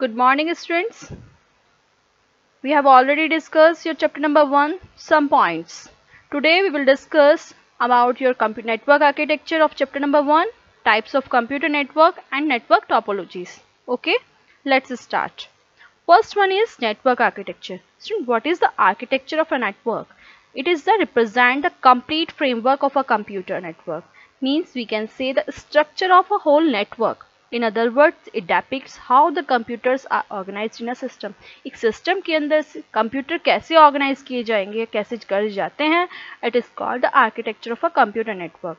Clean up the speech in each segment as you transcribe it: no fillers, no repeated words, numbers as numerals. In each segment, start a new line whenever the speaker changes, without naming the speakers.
Good morning, students. We have already discussed your chapter number 1, some points. Today we will discuss about your computer network architecture of chapter number 1, types of computer network and network topologies. Okay, let's start. First one is network architecture. Student, what is the architecture of a network? It is the represent the complete framework of a computer network. Means we can say the structure of a whole network. In other words, it depicts how the computers are organized in a system. एक system के अंदर computer कैसे organise किए जाएंगे, कैसे कर जाते हैं, it is called the architecture of a computer network.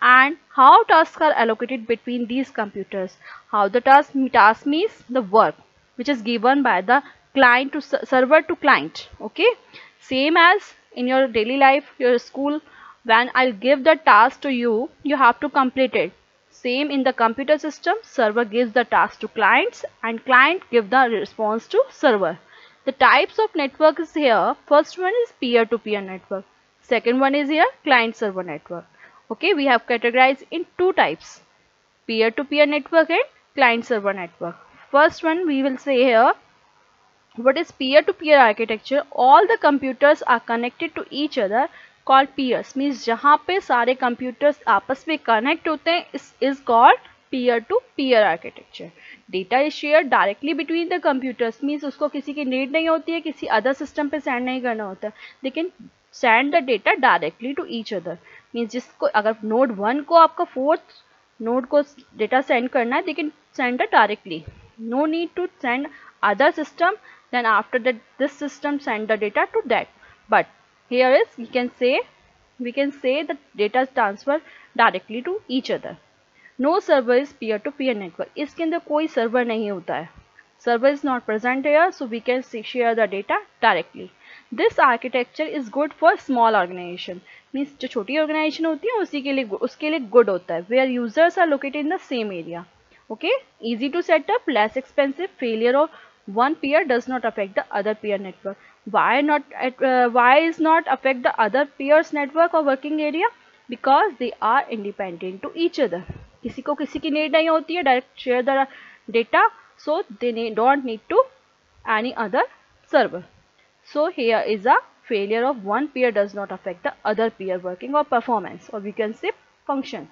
And how tasks are allocated between these computers. How the task means the work which is given by the client to server to client. Okay, same as in your daily life, your school, when I'll give the task to you, you have to complete it. Same in the computer system, server gives the task to clients and client give the response to server. The types of network is here. First one is peer-to-peer network. Second one is here client-server network. Okay, we have categorized in two types, peer-to-peer network and client-server network. First one we will say here, what is peer-to-peer architecture? All the computers are connected to each other called peers. Means जहाँ पे सारे computers आपस में connect होते हैं is called peer-to-peer architecture. Data is shared directly between the computers. Means उसको किसी की need नहीं होती है किसी other system पे send नहीं करना होता है. They can send the data directly to each other. Means जिसको अगर node 1 को आपका fourth node को data send करना है, they can send it directly. No need to send other system, then after that this system send the data to that. But here is we can say the data transfer directly to each other. No server is peer-to-peer network. इसके अंदर कोई server नहीं होता है. Server is not present here, so we can share the data directly. This architecture is good for small organization. Means जो छोटी organization होती है उसके लिए good होता है. Where users are located in the same area. Okay, easy to set up, less expensive. Failure of one peer does not affect the other peer network. Why is not affect the other peers network or working area? Because they are independent to each other. किसी को किसी की need नहीं होती है, direct share the data, so they don't need to any other server. So here is a failure of one peer does not affect the other peer working or performance, or we can say function.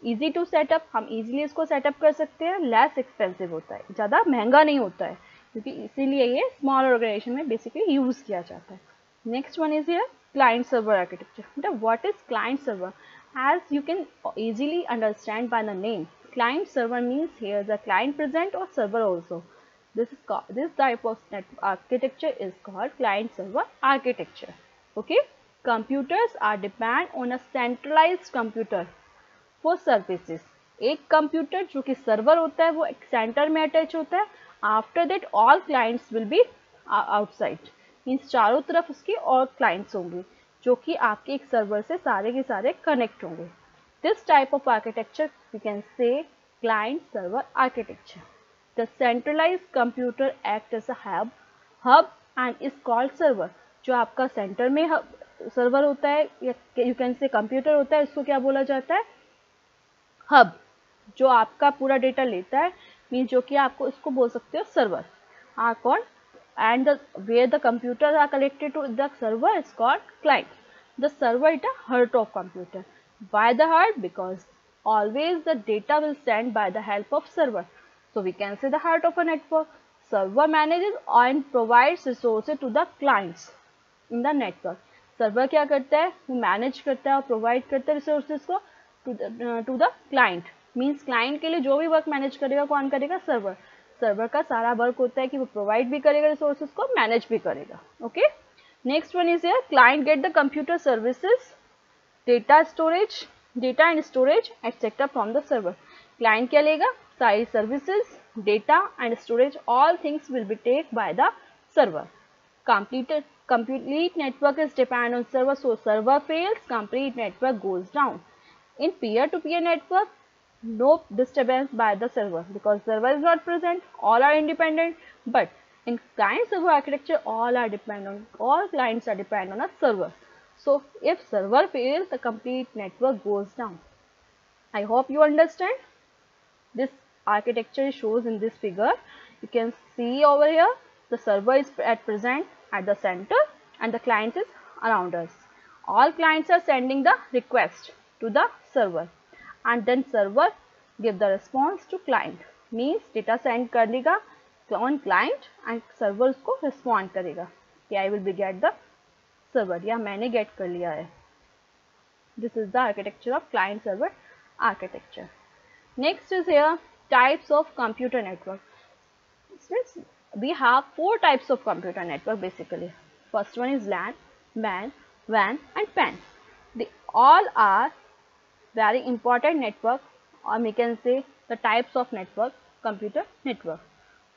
Easy to set up, हम easily इसको setup कर सकते हैं. less expensive होता है, ज़्यादा महंगा नहीं होता है, क्योंकि इसीलिए ये small organization में basically use किया जाता है. Next one is here client server architecture. Now what is client server? As you can easily understand by the name, client server means here the client present or server also. This type of architecture is called client server architecture. Okay, computers are depend on a centralized computer for services. एक computer जो कि server होता है वो एक centre में attach होता है. After that all clients will be outside. Means चारों तरफ उसके और क्लाइंट्स होंगे जो कि आपके एक सर्वर से सारे के सारे कनेक्ट होंगे. This type of architecture we can say client server architecture. The centralized computer act as a hub and is called server. जो आपका सेंटर में सर्वर होता है या यू कैन से कंप्यूटर होता है, इसको क्या बोला जाता है? हब. जो आपका पूरा डेटा लेता है, मीन्स जो कि आपको इसको बोल सकते हो server. Or called and where the computers are connected to the server is called client. The server is the heart of computer. Why the heart? Because always the data will send by the help of server. So we can say the heart of a network. Server manages and provides resources to the clients in the network. Server क्या करता है? वो manage करता है और provide करता है resources को to the client. Means client के लिए जो भी work manage करेगा कौन करेगा? Server. सर्वर का सारा वर्क होता है कि वो प्रोवाइड भी करेगा रिसोर्सेज को, मैनेज भी करेगा. Okay, next one is here client get the computer services, data and storage etcetera from the server. Client क्या लेगा? सारी services, data and storage, all things will be take by the server. complete network is depend on server, so server fails, complete network goes down. In peer-to-peer network, no disturbance by the server because server is not present, all are independent. But in client server architecture, all clients are dependent on a server. So if server fails, the complete network goes down. I hope you understand. This architecture shows in this figure. You can see over here the server is at present at the center and the client is around us. All clients are sending the request to the server and then server give the response to client. Means data send कर देगा on client and server उसको respond करेगा कि I will be get the server या मैंने get कर लिया है. This is the architecture of client server architecture. Next is here types of computer network. Since we have 4 types of computer network basically. First one is LAN, MAN, WAN and PAN. They all are very important network, or we can say the types of network, computer network.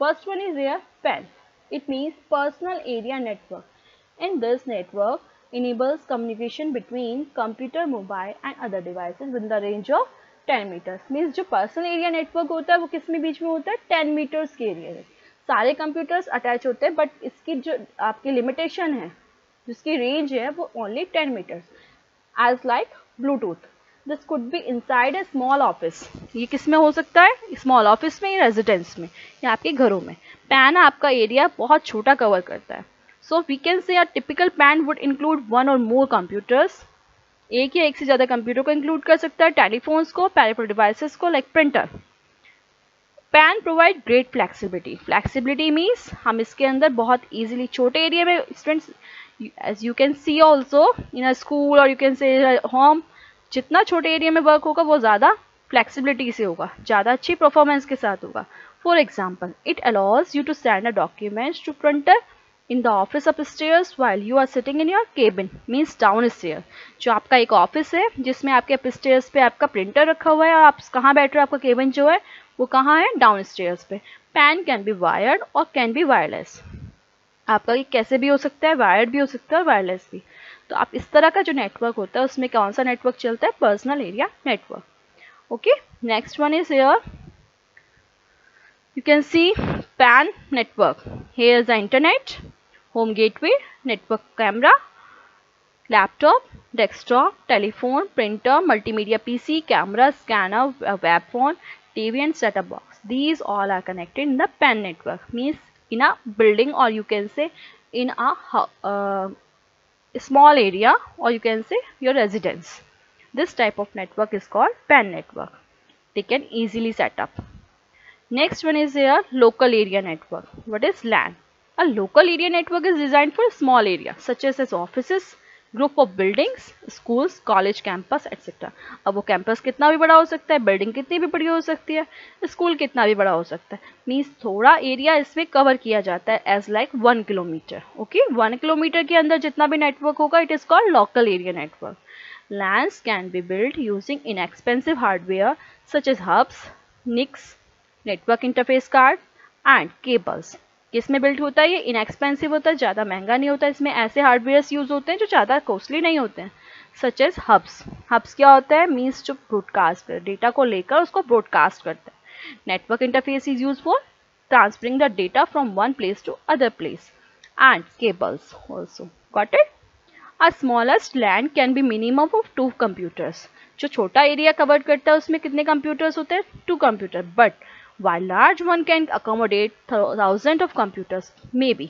First one is here PAN. It means personal area network. In this network enables communication between computer, mobile and other devices within the range of 10 meters. Means जो personal area network होता है वो किस में बीच में होता है 10 metres के एरिया में. सारे कंप्यूटर्स अटैच होते हैं बट इसकी जो आपकी लिमिटेशन है जिसकी रेंज है वो only 10 metres. As like Bluetooth. This could be inside a small office. ये किस में हो सकता है? स्मॉल ऑफिस में, रेजिडेंस में या आपके घरों में. पैन आपका एरिया बहुत छोटा कवर करता है. सो we can say a typical PAN would include 1 or more computers. एक या एक से ज़्यादा कंप्यूटर को इंक्लूड कर सकता है, टेलीफोन्स को, पेरिफेरल डिवाइसेस को like printer. PAN provide great flexibility. Flexibility means हम इसके अंदर बहुत इजीली छोटे एरिया में students as you can see also in a school or you can say home, जितना छोटे एरिया में वर्क होगा वो ज़्यादा फ्लेक्सिबिलिटी से होगा, ज़्यादा अच्छी परफॉर्मेंस के साथ होगा. For example it allows you to send a documents to printer in the office upstairs while you are sitting in your cabin. Means downstairs. जो आपका एक ऑफिस है जिसमें आपके अपस्टेयर्स पे आपका प्रिंटर रखा हुआ है और आप कहाँ बैठ रहे हो, आपका केबिन जो है वो कहाँ है? डाउनस्टेयर्स पे. पैन कैन बी वायर्ड और कैन बी वायरलेस. आपका ये कैसे भी हो सकता है, वायर्ड भी हो सकता है और वायरलेस भी. तो आप इस तरह का जो नेटवर्क होता है उसमें कौन सा नेटवर्क चलता है? Personal area network. Okay, next one is here. You can see PAN network. Here is the internet, home gateway, network camera, laptop, desktop, telephone, printer, multimedia PC, camera, scanner, web phone, TV and set-top box. These all are connected in the PAN network. Means in a building or you can say in a small area or you can say your residence. This type of network is called PAN network. They can easily set up. Next one is here local area network. What is LAN? A local area network is designed for a small area such as offices, group of buildings, schools, college campus etc. अब वो campus कितना भी बड़ा हो सकता है, building कितनी भी बड़ी हो सकती है, school कितना भी बड़ा हो सकता है. Means थोड़ा area इसमें cover किया जाता है as like 1 kilometer. Okay, 1 kilometer के अंदर जितना भी network होगा it is called local area network. LANs can be built using inexpensive hardware such as hubs, NICs, network interface card and cables. किसमें बिल्ड होता है? ये इनएक्सपेंसिव होता है, ज़्यादा महंगा नहीं होता है. इसमें ऐसे हार्डवेयर्स यूज होते हैं जो ज़्यादा कॉस्टली नहीं होते हैं, सच एज हब्स. हब्स क्या होता है? मीन्स जो ब्रॉडकास्ट डेटा को लेकर उसको ब्रॉडकास्ट करता है. Network interface is use for transferring the data from one place to other place. And cables also. Got it? A smallest LAN can be minimum of 2 computers. जो छोटा area cover करता है उसमें कितने कंप्यूटर्स होते हैं? 2 computer. But while large one can accommodate thousands of computers maybe.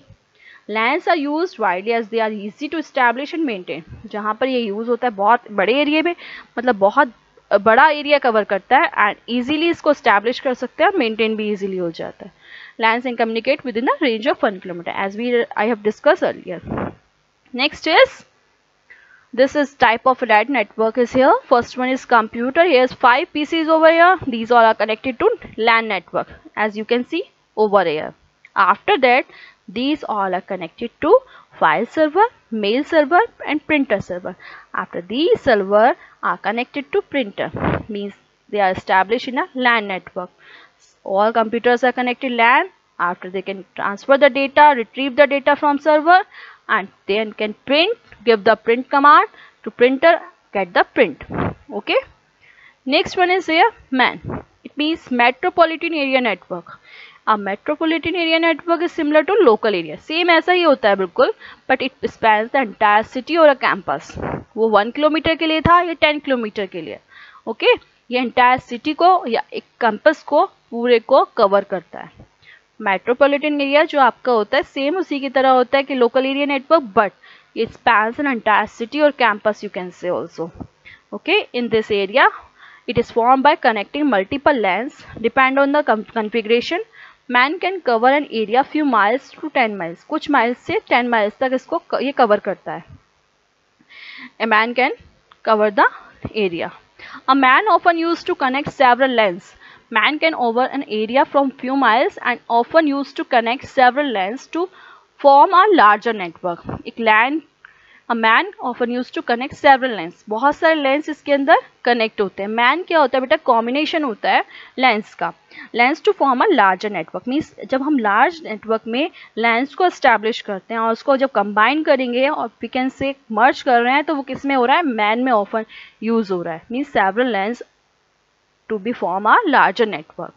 LANs are used widely as they are easy to establish and maintain. जहाँ पर ये यूज़ होता है बहुत बड़े एरिया में, मतलब बहुत बड़ा एरिया कवर करता है एंड इजीली इसको establish कर सकते हैं और मेंटेन भी इजीली हो जाता है. LANs can communicate within a range of 1 kilometer as I have discussed earlier. Next is this is type of LAN network is here. First one is computer. Here's 5 PCs over here. These all are connected to LAN network as you can see over here. After that these all are connected to file server, mail server and printer server. After these server are connected to printer, means they are established in a LAN network. All computers are connected LAN. After they can transfer the data, retrieve the data from server and then can print, give the print command to printer, get the print. Okay, next one is here MAN. It means Metropolitan Area Network. A metropolitan area network is similar to local area. Same ऐसा ही होता है बिल्कुल, but it spans the entire city or a campus. वो 1 kilometre के लिए था, ये 10 kilometre के लिए. Okay, ये entire city को या एक campus को पूरे को cover करता है. मेट्रोपॉलिटन एरिया जो आपका होता है सेम उसी की तरह होता है कि local area network, but it spans an entire city or campus, you can say also. Okay, in this area it is formed by connecting multiple LANs. Depend on the configuration, man can cover an area few miles to 10 miles. कुछ miles से 10 miles तक इसको ये cover करता है. A man can cover the area. A man often used to connect several LANs. Man can cover an area from few miles and often used to connect several LANs to form a larger network. एक LAN, a man often used to connect several LANs. बहुत सारे LANs इसके अंदर connect होते हैं. Man क्या होता है बेटा? कॉम्बिनेशन होता है LANs का. LANs to form a larger network means जब हम large network में LANs को establish करते हैं और उसको जब combine करेंगे और we can say merge कर रहे हैं तो वो किस में हो रहा है? Man में often use हो रहा है. Means several LANs to be form a larger network.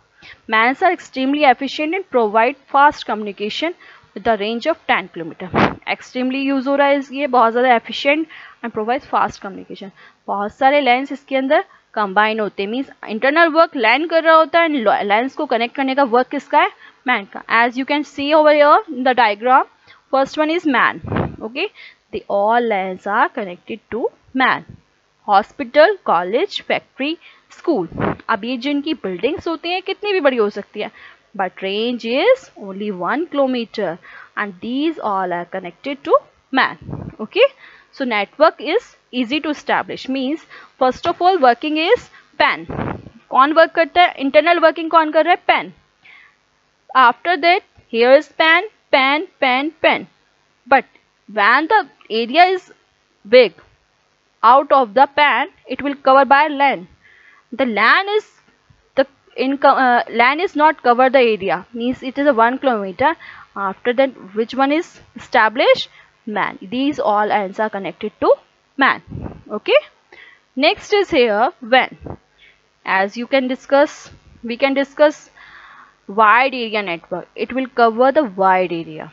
MANs are extremely efficient and provide fast communication with the range of 10 km. Extremely use हो रहा है ये, बहुत ज़्यादा efficient and provides fast communication. बहुत सारे LANs इसके अंदर combine होते हैं. Means internal work LAN कर रहा होता है and LANs को connect करने का work किसका है? MAN का. As you can see over here in the diagram, first one is MAN. Okay, the all LANs are connected to MAN. Hospital, college, factory, school. अब ये जिनकी बिल्डिंग्स होती हैं कितनी भी बड़ी हो सकती है, but range is only 1 kilometre and these all are connected to MAN. Okay, so network is easy to establish. Means first of all working is PAN. कौन वर्क करता है? इंटरनल वर्किंग कौन कर रहा है? PAN. After that here is PAN, PAN, PAN, PAN. But when the area is big, out of the pan it will cover by LAN. The LAN is LAN is not cover the area, means it is a 1 kilometer. After that which one is established? MAN. These all ends are connected to MAN. Okay, next is here WAN. As you can discuss, we can discuss wide area network. It will cover the wide area,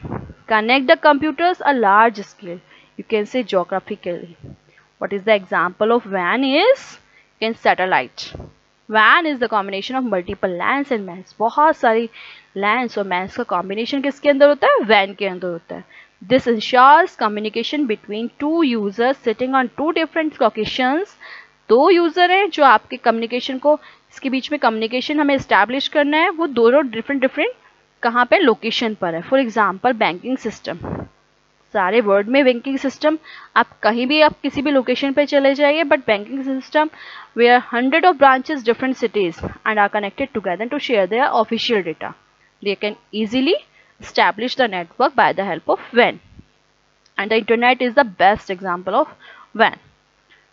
connect the computers a large scale, you can say geographically. What is the example of WAN is? In satellite. WAN is the combination of multiple LANs and MANs. बहुत सारी LANs और MANs का combination किसके अंदर होता है? WAN के अंदर होता है. This ensures communication between two users sitting on two different locations. दो यूजर हैं जो आपके कम्युनिकेशन को, इसके बीच में कम्युनिकेशन हमें एस्टैब्लिश करना है, वो दोनों डिफरेंट कहाँ पे? लोकेशन पर है. For example banking system. सारे वर्ल्ड में बैंकिंग सिस्टम, आप कहीं भी आप किसी भी लोकेशन पे चले जाइए, but banking system where 100 of branches different cities and are connected together to share their official data. They can easily establish the network by the help of WAN, and the internet is the best example of WAN.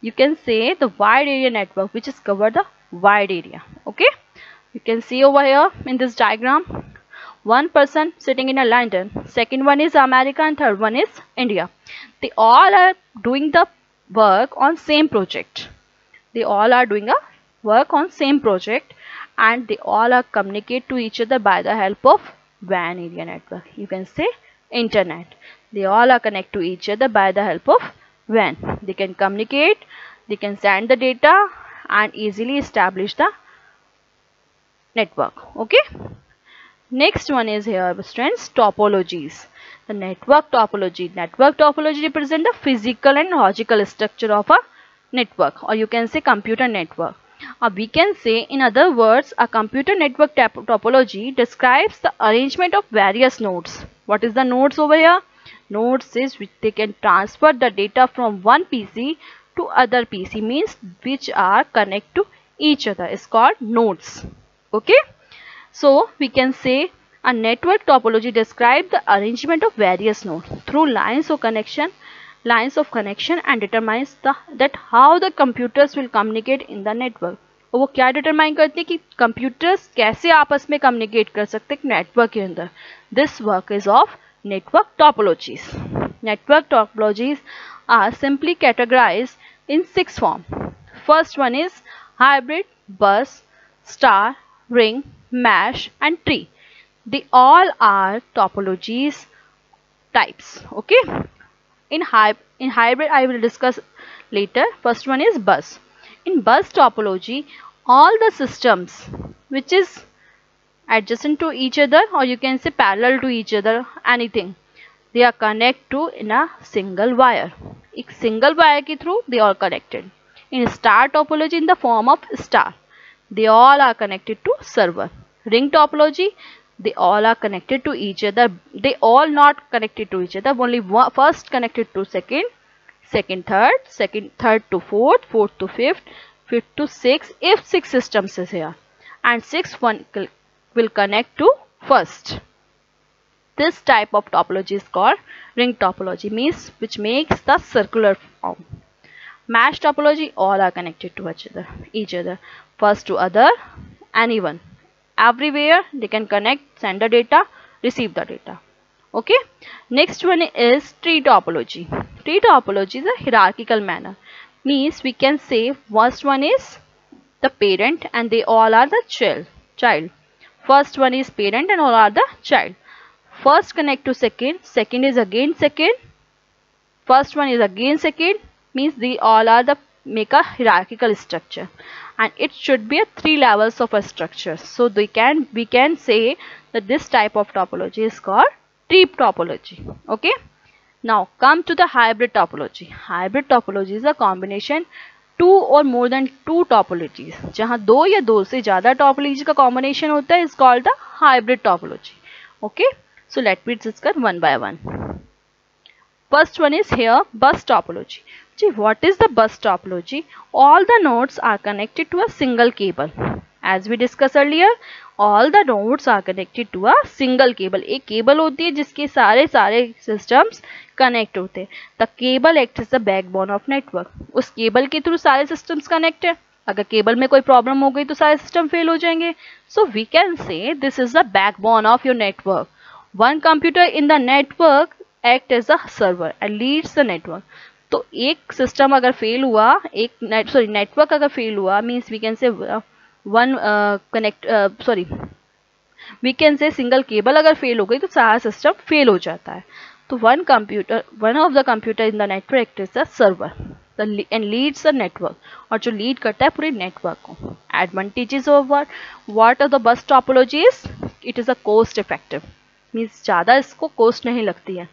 You can say the wide area network which is cover the wide area. Okay, you can see over here in this diagram, one person sitting in a London, second one is America, and third one is India. They all are doing the work on same project. They all are doing a work on same project and they all are communicate to each other by the help of WAN area network. You can say internet. They all are connect to each other by the help of WAN. They can communicate, they can send the data and easily establish the network. Okay. Next one is here, students, topologies. The network topology. Network topology represent the physical and logical structure of a network, or you can say computer network. Or we can say, in other words, a computer network topology describes the arrangement of various nodes. What is the nodes over here? Nodes is which they can transfer the data from one PC to other PC, means which are connect to each other, is called nodes. Okay. So we can say a network topology describes the arrangement of various nodes through lines of connection and determines that how the computers will communicate in the network. और वो क्या determine करती है कि computers कैसे आपस में communicate कर सकते हैं नेटवर्क के अंदर. This work is of network topologies. Network topologies are simply categorized in 6 forms. First one is hybrid, bus, star, ring, mesh and tree. They all are topologies types. Okay, in hybrid I will discuss later. First one is bus. In bus topology, all the systems which is adjacent to each other, or you can say parallel to each other, anything. They are connected to in a single wire. एक single wire के through they are connected. In star topology, in the form of star, they all are connected to server. Ring topology, they all are connected to each other. They all not connected to each other. Only one, first connected to second, second third to fourth, fourth to fifth, fifth to sixth, if 6 systems is here, and sixth one will connect to first. This type of topology is called ring topology, means which makes the circular form. Mesh topology, all are connected to each other, first to other, anyone, everywhere they can connect, send the data, receive the data. Okay, next one is tree topology. Tree topology is a hierarchical manner, means we can say first one is the parent and they all are the child. First one is parent and all are the child. First connect to second, second is again second, first one is again second, means they all are the make a hierarchical structure, and it should be a 3 levels of a structure. So we can say that this type of topology is called tree topology. Okay, now come to the hybrid topology. Hybrid topology is a combination 2 or more than 2 topologies, जहाँ 2 या 2 से ज़्यादा topology का combination होता है, is called the hybrid topology. Okay, so let me discuss one by one. First one is here bus topology. What is the bus topology? All the nodes are connected to a single cable. As we discussed earlier, all the nodes are connected to a single cable. एक cable होती है जिसके सारे systems connect होते हैं. The cable acts as the backbone of network. उस cable के through सारे systems connect है. अगर केबल में कोई प्रॉब्लम हो गई तो सारे सिस्टम फेल हो जाएंगे. So we can say this is the backbone of your network. One computer in the network act as a server and leads the network. तो एक सिस्टम अगर फेल हुआ, नेटवर्क अगर फेल हुआ, means we can say we can say single cable अगर fail हो गई तो सारा सिस्टम फेल हो जाता है. तो one of the computer in the network is the server and leads the network, और जो लीड करता है पूरे नेटवर्क को. Advantages of what are the bus topology is, it is a cost effective, means ज़्यादा इसको कॉस्ट नहीं लगती है.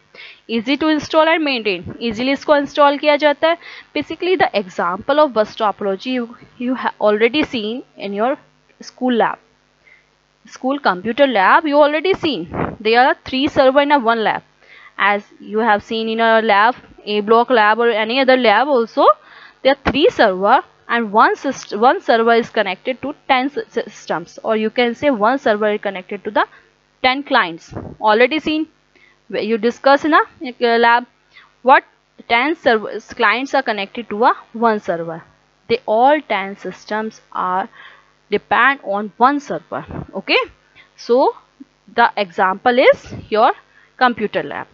Easy to install and maintain, easily इसको इंस्टॉल किया जाता है. Basically the example of bus topology you have already seen in your school lab, school computer lab. You already seen there are 3 server in a one lab, as you have seen in a lab, A block lab or any other lab also. There are 3 server and one server is connected to 10 systems, or you can say one server is connected to the 10 clients. Already seen, you discuss in a lab what 10 clients are connected to a one server. They all 10 systems are depend on one server. Okay, so the example is your computer lab.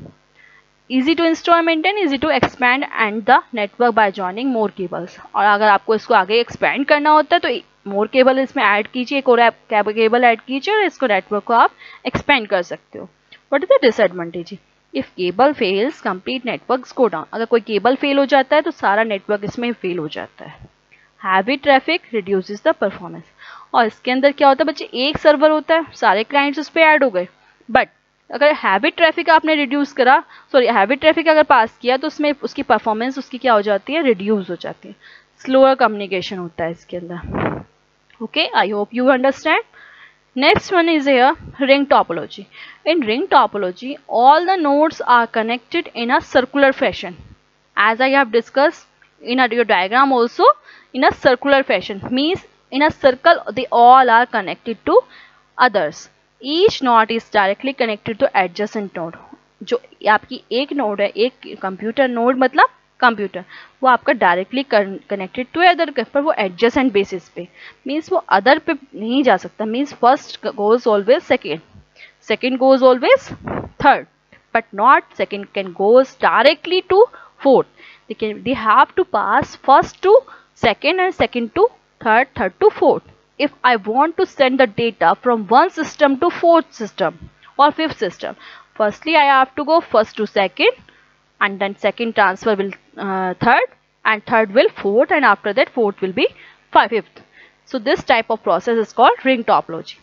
Easy to install and maintain, easy to expand and the network by joining more cables. और अगर आपको इसको आगे expand करना होता है तो more cable इसमें ऐड कीजिए, एक और केबल ऐड कीजिए और इसको नेटवर्क को आप expand कर सकते हो. What is the disadvantage? If cable fails, complete networks go down. अगर कोई केबल फेल हो जाता है तो सारा नेटवर्क इसमें फेल हो जाता है. Heavy traffic reduces the performance. और इसके अंदर क्या होता है बच्चे, एक सर्वर होता है, सारे क्लाइंट्स उस पर ऐड हो गए, बट अगर हैवी ट्रैफिक आपने रिड्यूस करा, हैवी ट्रैफिक अगर पास किया तो उसमें उसकी परफॉर्मेंस उसकी क्या हो जाती है, रिड्यूस हो जाती है. स्लोअर कम्युनिकेशन होता है इसके अंदर. Okay, I hope you understand. Next one is here ring topology. In ring topology all the nodes are connected in a circular fashion, as I have discussed in your diagram also. In a circular fashion means in a circle they all are connected to others. Each node is directly connected to adjacent node. जो आपकी एक node है, एक computer node मतलब computer, वो आपका directly connected to other, पर वो एडजेसेंट बेसिस पे, मीन्स वो अदर पे नहीं जा सकता. Means first goes always second, second goes always third, but not second can goes directly to fourth. they have to pass first to second and second to third, third to fourth. If I want to send the data from one system to fourth system or fifth system, firstly I have to go first to second, and then second transfer will third, and third will fourth, and after that fourth will be fifth. So this type of process is called ring topology.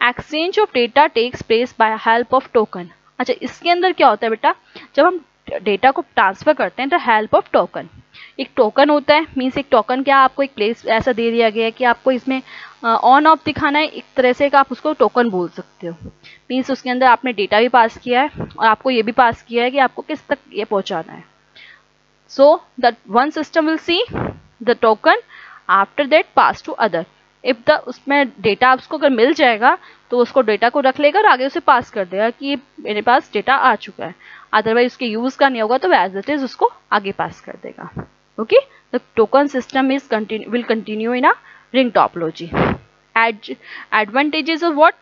Exchange of data takes place by help of token. अच्छा, इसके अंदर क्या होता है बेटा, जब हम data को ट्रांसफर करते हैं तो हेल्प ऑफ टोकन, एक टोकन होता है। मीन्स एक टोकन क्या, आपको एक प्लेस ऐसा दे दिया गया है कि आपको इसमें ऑन ऑफ दिखाना है, एक तरह से आप उसको टोकन बोल सकते हो। मीन्स उसके अंदर आपने डेटा भी पास किया है और आपको ये भी पास किया है कि आपको किस तक ये पहुंचाना है। So that one system will see the token, after that pass to other. If the उसमें डेटा उसको अगर मिल जाएगा तो उसको डेटा को रख लेगा और आगे उसे पास कर देगा कि मेरे पास डेटा आ चुका है। अदरवाइज उसके यूज का नहीं होगा तो एज इट इज उसको आगे पास कर देगा। Okay, the token system is will continue in a ring topology. Advantages of what,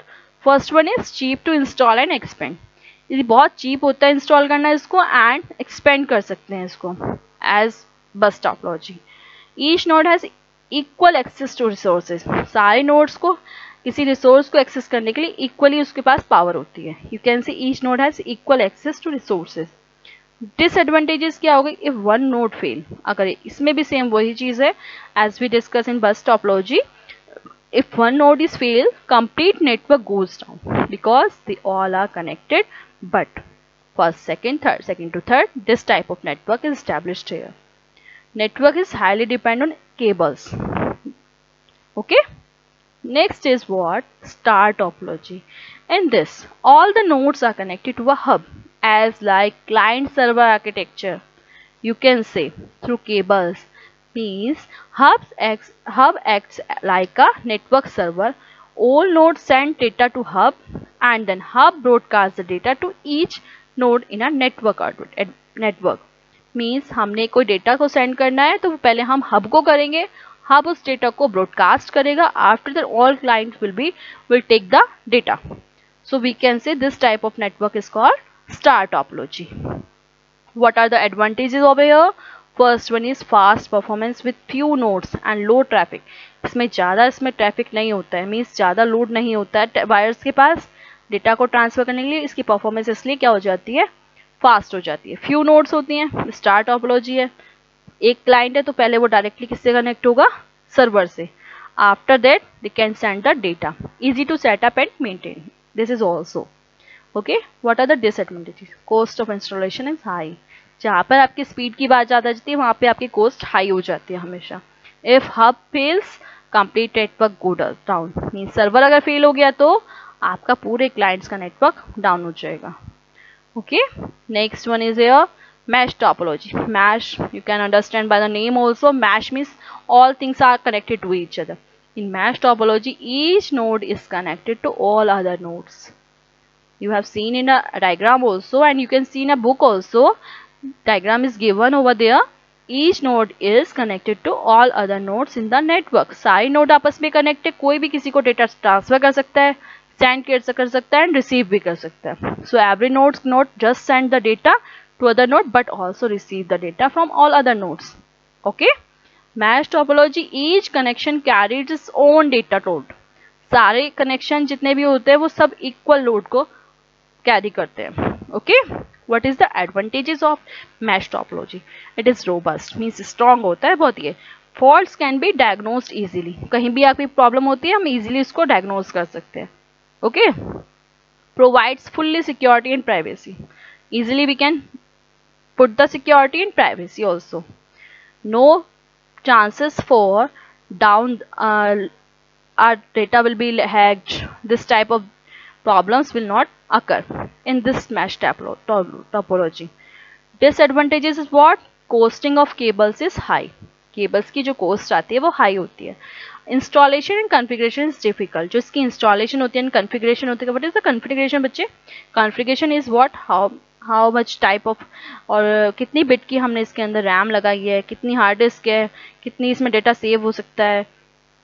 first one is cheap to install and expand. ये बहुत चीप होता है इंस्टॉल करना इसको, एंड एक्सपेंड कर सकते हैं इसको as bus topology. Each node has equal access to resources. सारे नोड्स को किसी रिसोर्स को एक्सेस करने के लिए इक्वली उसके पास पावर होती है। You can see each node has equal access to resources. Disadvantages क्या होगी, इफ वन नोड फेल, अगर इसमें भी सेम वही चीज है as we discuss in bus topology. If one node is fail, complete network goes down because they all are connected, but first second to third, this type of network is established here. Network is highly dependent on cables. Okay, next is what, star topology. In this, all the nodes are connected to a hub, as like client server architecture, you can say, through cables. Means hub acts like a network server. All nodes send data to hub, and then hub broadcasts the data to each node in a network. Means हमने कोई data को send करना है तो पहले हम hub को करेंगे, हब उस डेटा को ब्रॉडकास्ट करेगा, after that all clients will take the data. So we can say this type of network is called star topology. What are the advantages over here? First one is fast performance with few nodes and low traffic. इसमें traffic नहीं होता है, means ज़्यादा load नहीं होता है wires के पास data को ट्रांसफर करने के लिए. इसकी परफॉर्मेंस इसलिए क्या हो जाती है, फास्ट हो जाती है. फ्यू नोड्स होती हैं, स्टार टॉपोलॉजी है. एक क्लाइंट है तो पहले वो डायरेक्टली किससे कनेक्ट होगा, सर्वर से. After that they can send the data, easy to setup and maintain. This is also okay. What are the disadvantages? Cost of installation is high. जहाँ पर आपकी स्पीड की बात ज़्यादा जाती है वहाँ पे आपकी कॉस्ट हाई हो जाती है हमेशा. If hub fails, complete network go down. Mean server अगर फेल हो गया तो आपका पूरे क्लाइंट्स का नेटवर्क डाउन हो जाएगा. Okay, next one is here mesh topology. Mesh, you can understand by the name also. Mesh means all things are connected to each other. In mesh topology, each node is connected to all other nodes. You have seen in a diagram also, and you can see in a book also. Diagram is given over there. Each node is connected to all other nodes in the network. सारे node आपस में connect है, कोई भी किसी को data transfer कर सकता है, सेंड कर सकता है एंड रिसीव भी कर सकता है. So every node not just send the data to other node but also receive the data from all other nodes. Okay. Mesh topology, each connection carries its own data load. सारे connection जितने भी होते हैं वो सब equal load को carry करते हैं. Okay. What is the advantages of mesh topology? It is robust, means strong होता है बहुत. ये faults can be diagnosed easily. कहीं भी आपकी प्रॉब्लम होती है हम इजीली उसको डायग्नोज कर सकते हैं. Okay, provides fully security and privacy. Easily we can put the security and privacy also. No chances for down our data will be hacked. This type of problems will not occur in this mesh topology. Disadvantages is what? Costing of cables is high. Cables की जो cost आती है वो high होती है. Installation and configuration is difficult. जो इसकी installation होती है एंड कॉन्फ़िगरेशन होती है. व्हाट इज द कॉन्फ़िगरेशन बच्चे? Configuration is what, how much type of, और कितनी बिट की हमने इसके अंदर रैम लगाई है, कितनी हार्ड डिस्क है, कितनी इसमें डेटा सेव हो सकता है,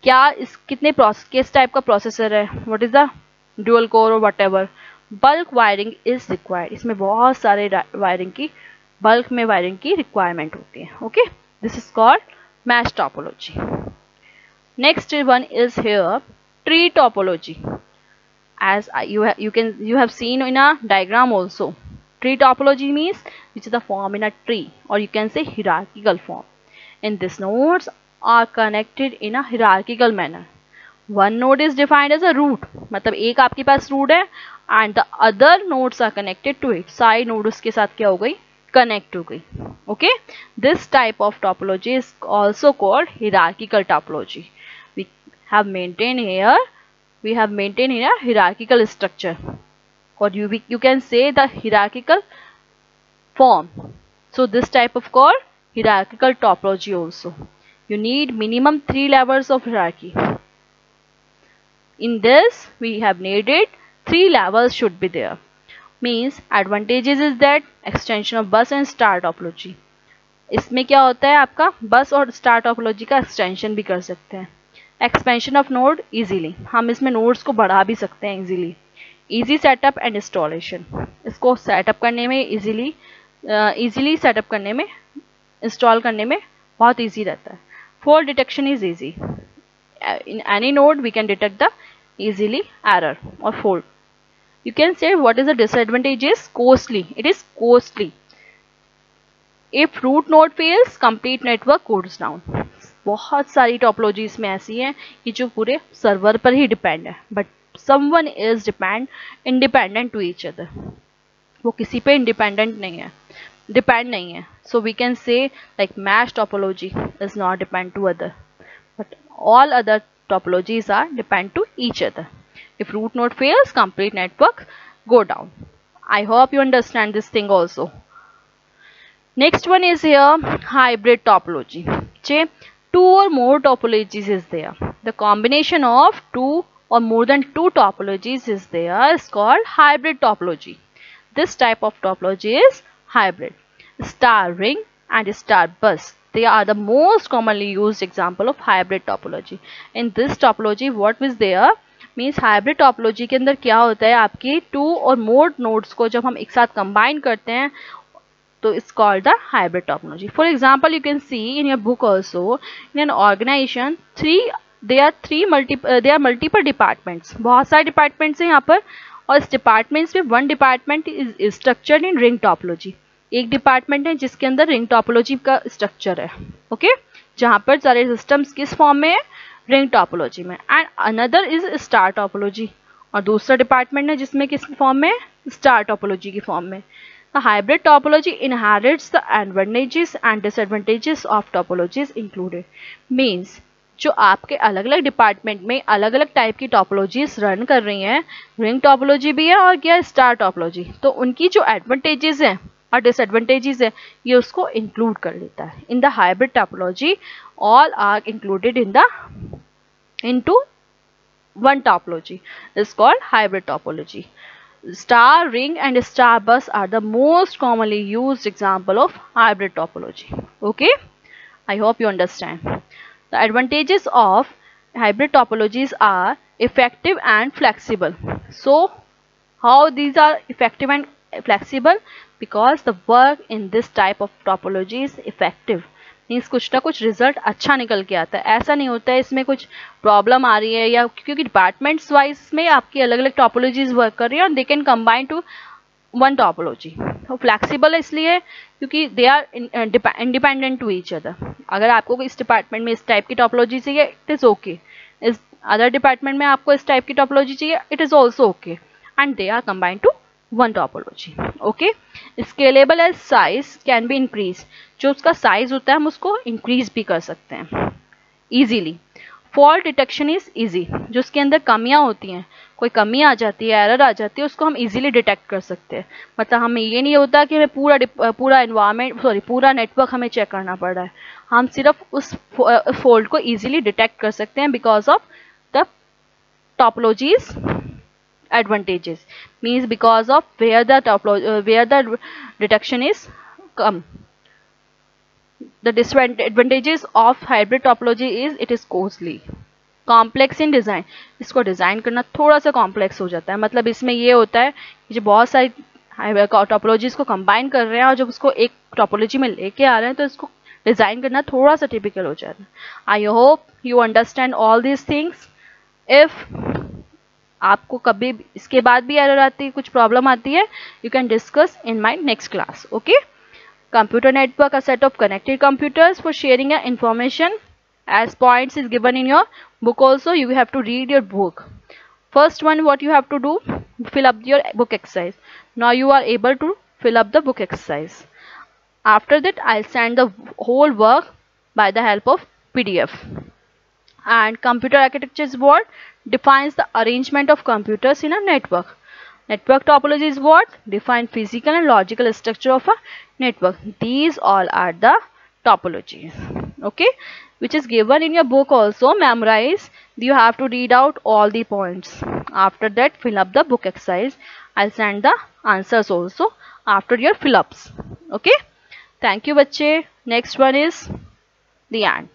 क्या इस किस टाइप का प्रोसेसर है, what is the dual core और whatever. Bulk wiring is required. इसमें बहुत सारे बल्क में वायरिंग की रिक्वायरमेंट होती है. Okay, this is called mesh topology. Next one is here tree topology. As you have seen in a diagram also. Tree topology means which is the form in a tree, or you can say hierarchical form. In this nodes are connected in a hierarchical manner. One node is defined as a root, मतलब एक आपके पास root है and the other nodes are connected to it, सारी node उसके साथ क्या हो गई, कनेक्ट हो गई. Okay, this type of topology is also called hierarchical topology. We have maintained here, hierarchical structure, or you can say the hierarchical form. So this type of called hierarchical topology also. You need minimum 3 levels of hierarchy. In this we have needed 3 levels should be there. Means advantages is that extension of bus and star topology. इसमें क्या होता है, आपका बस और star topology का extension भी कर सकते हैं. एक्सपेंशन ऑफ नोड इजीली, हम इसमें नोड्स को बढ़ा भी सकते हैं easily. Easy setup and installation, इसको सेटअप करने में इजीली सेटअप करने में, इंस्टॉल करने में बहुत इजी रहता है. Fault detection is easy. In any node we can detect the easily error or fault. You can say what is the disadvantage is costly. It is costly. If root node fails, complete network goes down. बहुत सारी topologies में ऐसी हैं कि जो पूरे server पर ही depend है, but someone is independent to each other. वो किसी पे इंडिपेंडेंट नहीं है, डिपेंड नहीं है. So we can say like mesh topology is not depend to other, but all other topologies are depend to each other. If root node fails, complete network go down. I hope you understand this thing also. Next one is here hybrid topology. Two or more topologies is there. The combination of two or more than two topologies is there is called hybrid topology. This type of topology is hybrid. Star ring and star bus, they are the most commonly used example of hybrid topology. In this topology what is there means hybrid topology के अंदर क्या होता है, आपकी two और more nodes को जब हम एक साथ combine करते हैं तो it's called the hybrid topology. For example, you can see in your book also, in an organization there are multiple departments. बहुत सारे departments हैं यहाँ पर, और इस departments में one department is structured in ring topology. एक डिपार्टमेंट है जिसके अंदर रिंग टोपोलॉजी का स्ट्रक्चर है. ओके, जहां पर सारे सिस्टम्स किस फॉर्म में है, रिंग टोपोलॉजी में. And another is star topology, और दूसरा डिपार्टमेंट है जिसमें किस फॉर्म में, स्टार टोपोलॉजी की फॉर्म में. The hybrid topology inherits the advantages and disadvantages of topologies included. Means जो आपके अलग अलग डिपार्टमेंट में अलग अलग टाइप की टोपोलॉजीज रन कर रही हैं, रिंग टोपोलॉजी भी है और क्या स्टार टोपोलॉजी, तो उनकी जो एडवांटेजेस हैं और डिसएडवांटेजेस है ये उसको इंक्लूड कर लेता है. In the hybrid topology all are included into one topology is called hybrid topology. Star ring and star bus are the most commonly used example of hybrid topology. Okay, I hope you understand. The advantages of hybrid topologies are effective and flexible. So how these are effective and flexible? Because the work in this type of topology is effective. Means कुछ ना कुछ result अच्छा निकल के आता है. ऐसा नहीं होता है इसमें कुछ प्रॉब्लम आ रही है, या क्योंकि डिपार्टमेंट्स वाइज में आपकी अलग अलग टोपोलॉजीज वर्क कर रही है और they can combine to one topology. तो फ्लैक्सीबल इसलिए क्योंकि they are independent to each other. अगर आपको इस डिपार्टमेंट में इस टाइप की टोपोलॉजी चाहिए, इट इज़ ओके. इस अदर डिपार्टमेंट में आपको इस टाइप की टोपोलॉजी चाहिए, it is also okay, and they are combined to one topology. Okay, scalable as size can be increase. जो उसका साइज होता है हम उसको इंक्रीज भी कर सकते हैं easily. Fault detection is easy. जो उसके अंदर कमियां होती हैं, कोई कमी आ जाती है, एरर आ जाती है, उसको हम इजीली डिटेक्ट कर सकते हैं. मतलब हमें ये नहीं होता कि हमें पूरा एनवायरनमेंट पूरा नेटवर्क हमें चेक करना पड़ रहा है. हम सिर्फ उस फॉल्ट को इजीली डिटेक्ट कर सकते हैं because of the topologies advantages. Means because of where the detection is come. The disadvantages of hybrid topology is it is costly, complex in design. इसको डिज़ाइन करना थोड़ा सा कॉम्प्लेक्स हो जाता है. मतलब इसमें ये होता है कि जो बहुत सारी टोपोलॉजीज को कंबाइन कर रहे हैं और जब उसको एक टोपोलॉजी में लेके आ रहे हैं तो इसको डिज़ाइन करना थोड़ा सा टिपिकल हो जाता है. आई hope you understand all these things. If आपको कभी इसके बाद भी एरर आती है, कुछ प्रॉब्लम आती है, you can discuss in my next class. Okay, computer network, a set of connected computers for sharing information as points is given in your book also. You have to read your book. First one, what you have to do, fill up your book exercise. Now you are able to fill up the book exercise. After that, I'll send the whole work by the help of PDF. And computer architecture is what? Defines the arrangement of computers in a network. Network topology is what? Define physical and logical structure of a network. These all are the topologies. Okay, which is given in your book also. Memorize. You have to read out all the points. After that, fill up the book exercise. I'll send the answers also after your fill ups. Okay. Thank you, bache. Next one is the end.